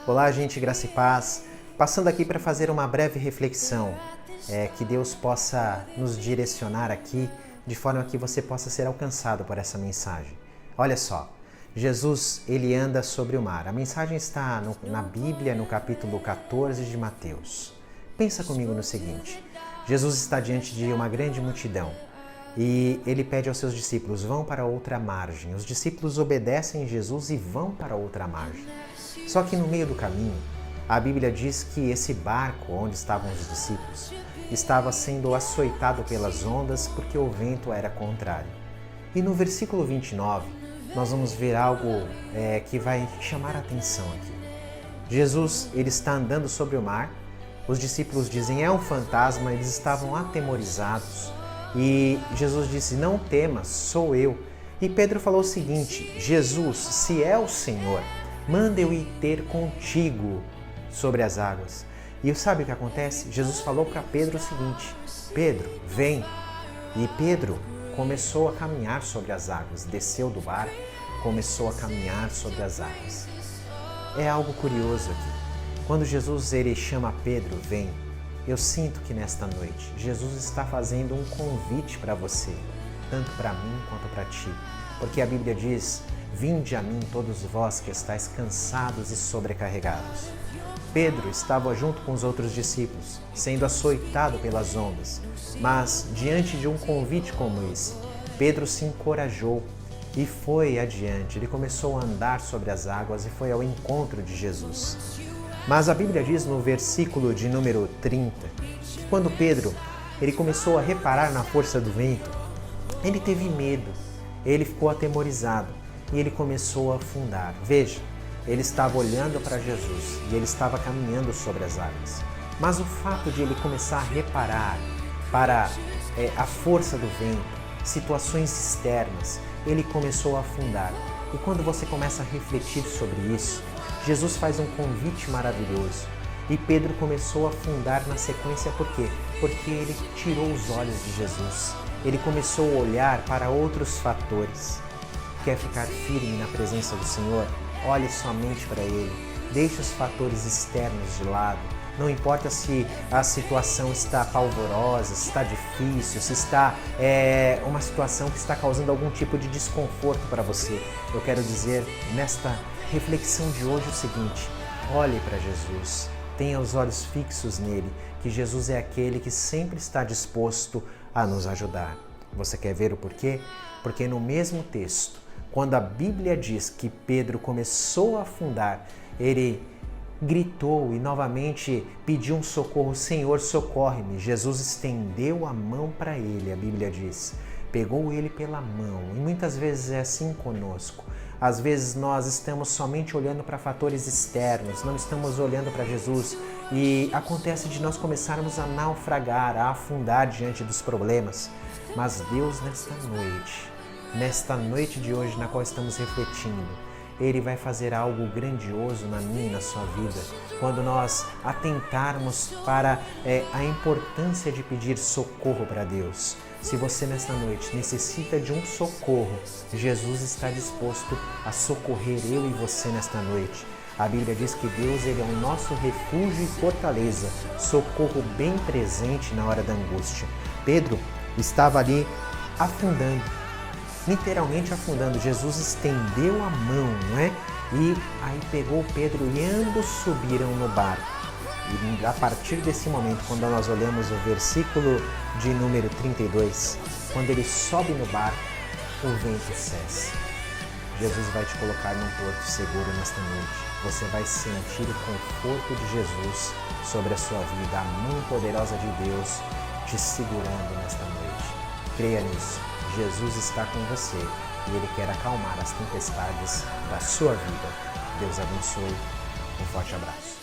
Olá, gente, graça e paz. Passando aqui para fazer uma breve reflexão, que Deus possa nos direcionar aqui de forma que você possa ser alcançado por essa mensagem. Olha só, Jesus, ele anda sobre o mar. A mensagem está na Bíblia, no capítulo 14 de Mateus. Pensa comigo no seguinte, Jesus está diante de uma grande multidão e ele pede aos seus discípulos, vão para outra margem. Os discípulos obedecem Jesus e vão para outra margem. Só que no meio do caminho, a Bíblia diz que esse barco onde estavam os discípulos estava sendo açoitado pelas ondas porque o vento era contrário. E no versículo 29, nós vamos ver algo que vai chamar a atenção aqui. Jesus, ele está andando sobre o mar, os discípulos dizem, é um fantasma, eles estavam atemorizados. E Jesus disse, não temas, sou eu. E Pedro falou o seguinte, Jesus, se é o Senhor, manda eu ir ter contigo sobre as águas. E sabe o que acontece? Jesus falou para Pedro o seguinte, Pedro, vem. E Pedro começou a caminhar sobre as águas, desceu do barco, começou a caminhar sobre as águas. É algo curioso aqui. Quando Jesus ele chama Pedro, vem, eu sinto que nesta noite Jesus está fazendo um convite para você, tanto para mim quanto para ti. Porque a Bíblia diz, vinde a mim todos vós que estáis cansados e sobrecarregados. Pedro estava junto com os outros discípulos, sendo açoitado pelas ondas. Mas, diante de um convite como esse, Pedro se encorajou e foi adiante. Ele começou a andar sobre as águas e foi ao encontro de Jesus. Mas a Bíblia diz no versículo de número 30, que quando Pedro ele começou a reparar na força do vento, ele teve medo, ele ficou atemorizado e ele começou a afundar. Veja, ele estava olhando para Jesus e ele estava caminhando sobre as águas. Mas o fato de ele começar a reparar para a força do vento, situações externas, ele começou a afundar. E quando você começa a refletir sobre isso, Jesus faz um convite maravilhoso. E Pedro começou a afundar na sequência, por quê? Porque ele tirou os olhos de Jesus. Ele começou a olhar para outros fatores. Quer ficar firme na presença do Senhor? Olhe somente para Ele. Deixe os fatores externos de lado. Não importa se a situação está palvorosa, se está difícil, se está uma situação que está causando algum tipo de desconforto para você. Eu quero dizer, nesta reflexão de hoje, o seguinte, olhe para Jesus, tenha os olhos fixos nele, que Jesus é aquele que sempre está disposto a nos ajudar. Você quer ver o porquê? Porque no mesmo texto, quando a Bíblia diz que Pedro começou a afundar, ele gritou e novamente pediu um socorro, Senhor, socorre-me. Jesus estendeu a mão para ele, a Bíblia diz, pegou ele pela mão. E muitas vezes é assim conosco. Às vezes nós estamos somente olhando para fatores externos, não estamos olhando para Jesus e acontece de nós começarmos a naufragar, a afundar diante dos problemas. Mas Deus nesta noite de hoje na qual estamos refletindo, Ele vai fazer algo grandioso na minha e na sua vida, quando nós atentarmos para a importância de pedir socorro para Deus. Se você nesta noite necessita de um socorro, Jesus está disposto a socorrer eu e você nesta noite. A Bíblia diz que Deus ele é o nosso refúgio e fortaleza, socorro bem presente na hora da angústia. Pedro estava ali afundando, literalmente afundando. Jesus estendeu a mão, não é? E aí pegou Pedro e ambos subiram no barco. E a partir desse momento, quando nós olhamos o versículo de número 32, quando ele sobe no barco, o vento cessa. Jesus vai te colocar num porto seguro nesta noite. Você vai sentir o conforto de Jesus sobre a sua vida, a mão poderosa de Deus te segurando nesta noite. Creia nisso. Jesus está com você e Ele quer acalmar as tempestades da sua vida. Deus abençoe. Um forte abraço.